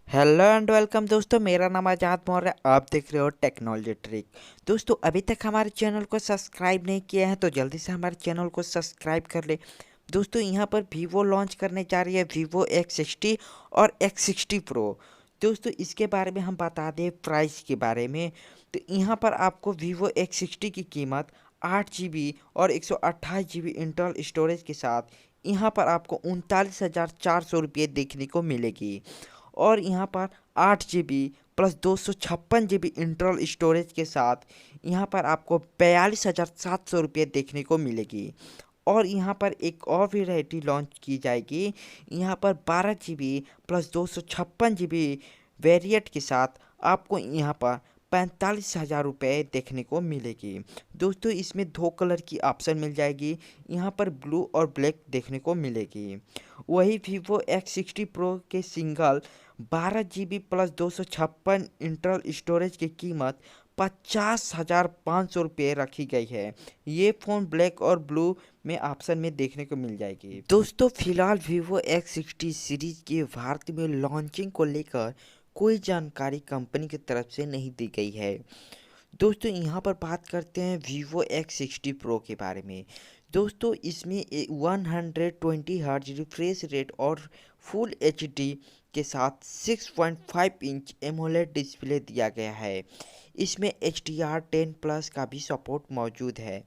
Hello and welcome दोस्तों, मेरा नाम आजाद मौर्य। आप देख रहे हो टेक्नोलॉजी ट्रिक। दोस्तों, अभी तक हमारे चैनल को सब्सक्राइब नहीं किया है तो जल्दी से हमारे चैनल को सब्सक्राइब कर ले। दोस्तों, यहाँ पर वीवो लॉन्च करने जा रही है Vivo X60 और X60 Pro। दोस्तों, इसके बारे में हम बता दें प्राइस के बारे में। तो यहाँ पर आपको Vivo X60 की कीमत 8 GB और 128 GB इंटरनल स्टोरेज के साथ यहाँ पर आपको 39,400 रुपये देखने को मिलेगी। और यहाँ पर 8 GB plus 256 GB internal storage के साथ यहाँ पर आपको 42,700 रुपये देखने को मिलेगी। और यहाँ पर एक और वेराइटी लॉन्च की जाएगी। यहाँ पर 12 GB प्लस 256 GB वेरिएंट के साथ आपको यहाँ पर 45,000 रुपये देखने को मिलेगी। दोस्तों, इसमें 2 कलर की ऑप्शन मिल जाएगी। यहाँ पर ब्लू और ब्लैक देखने को मिलेगी। वही Vivo X60 Pro के single 12 GB plus 256 internal storage की कीमत 50,500 रुपये रखी गई है। ये फ़ोन ब्लैक और ब्लू में ऑप्शन में देखने को मिल जाएगी। दोस्तों, फिलहाल Vivo X60 सीरीज के भारत में लॉन्चिंग को लेकर कोई जानकारी कंपनी की तरफ से नहीं दी गई है। दोस्तों, यहाँ पर बात करते हैं Vivo X60 Pro के बारे में। दोस्तों, इसमें 120 हर्ट्ज रिफ्रेश रेट और फुल HD के साथ 6.5 इंच एमोलेड डिस्प्ले दिया गया है। इसमें HDR10 प्लस का भी सपोर्ट मौजूद है।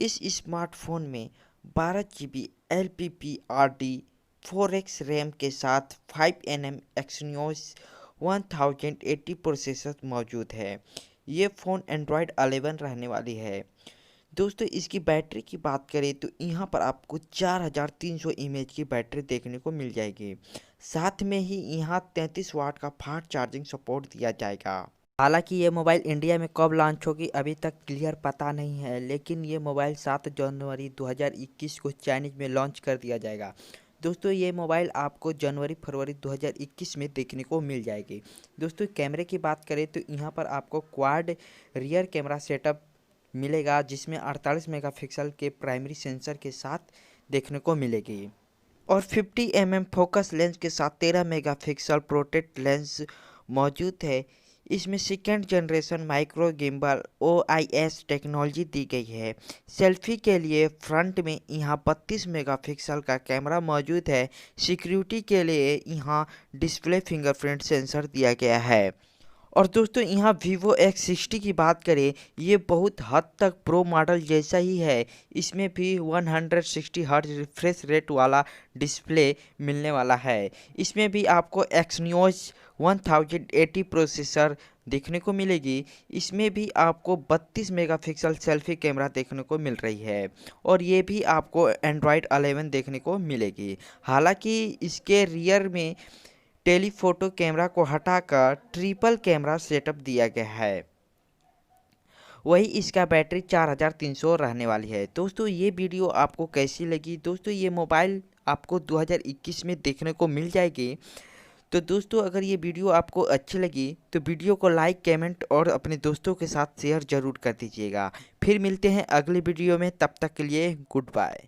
इस स्मार्टफोन में 12 GB LPPRD 4x रैम के साथ 5nm Exynos 1080 प्रोसेसर मौजूद है। ये फ़ोन एंड्रॉयड 11 रहने वाली है। दोस्तों, इसकी बैटरी की बात करें तो यहाँ पर आपको 4300 mAh की बैटरी देखने को मिल जाएगी। साथ में ही यहाँ 33 वाट का फास्ट चार्जिंग सपोर्ट दिया जाएगा। हालांकि ये मोबाइल इंडिया में कब लॉन्च होगी अभी तक क्लियर पता नहीं है, लेकिन ये मोबाइल 7 जनवरी 2021 को चाइनीज में लॉन्च कर दिया जाएगा। दोस्तों, ये मोबाइल आपको जनवरी-फरवरी 2021 में देखने को मिल जाएगी। दोस्तों, कैमरे की बात करें तो यहाँ पर आपको क्वाड रियर कैमरा सेटअप मिलेगा, जिसमें 48 मेगापिक्सल के प्राइमरी सेंसर के साथ देखने को मिलेगी। और 50 mm फोकस लेंस के साथ 13 मेगापिक्सल प्रोटेक्ट लेंस मौजूद है। इसमें second generation micro gimbal OIS technology दी गई है। सेल्फी के लिए फ्रंट में यहाँ 32 मेगापिक्सल का कैमरा मौजूद है। सिक्योरिटी के लिए यहाँ डिस्प्ले फिंगरप्रिंट सेंसर दिया गया है। और दोस्तों, यहाँ Vivo X60 की बात करें, ये बहुत हद तक प्रो मॉडल जैसा ही है। इसमें भी 160 हर्ट्ज रिफ्रेश रेट वाला डिस्प्ले मिलने वाला है। इसमें भी आपको Exynos 1080 प्रोसेसर देखने को मिलेगी। इसमें भी आपको 32 मेगापिक्सल सेल्फी कैमरा देखने को मिल रही है। और ये भी आपको एंड्रॉयड 11 देखने को मिलेगी। हालांकि इसके रियर में टेलीफोटो कैमरा को हटाकर ट्रिपल कैमरा सेटअप दिया गया है। वही इसका बैटरी 4300 रहने वाली है। दोस्तों, ये वीडियो आपको कैसी लगी? दोस्तों, ये मोबाइल आपको 2021 में देखने को मिल जाएगी। तो दोस्तों, अगर ये वीडियो आपको अच्छी लगी तो वीडियो को लाइक, कमेंट और अपने दोस्तों के साथ शेयर ज़रूर कर दीजिएगा। फिर मिलते हैं अगले वीडियो में, तब तक के लिए गुड बाय।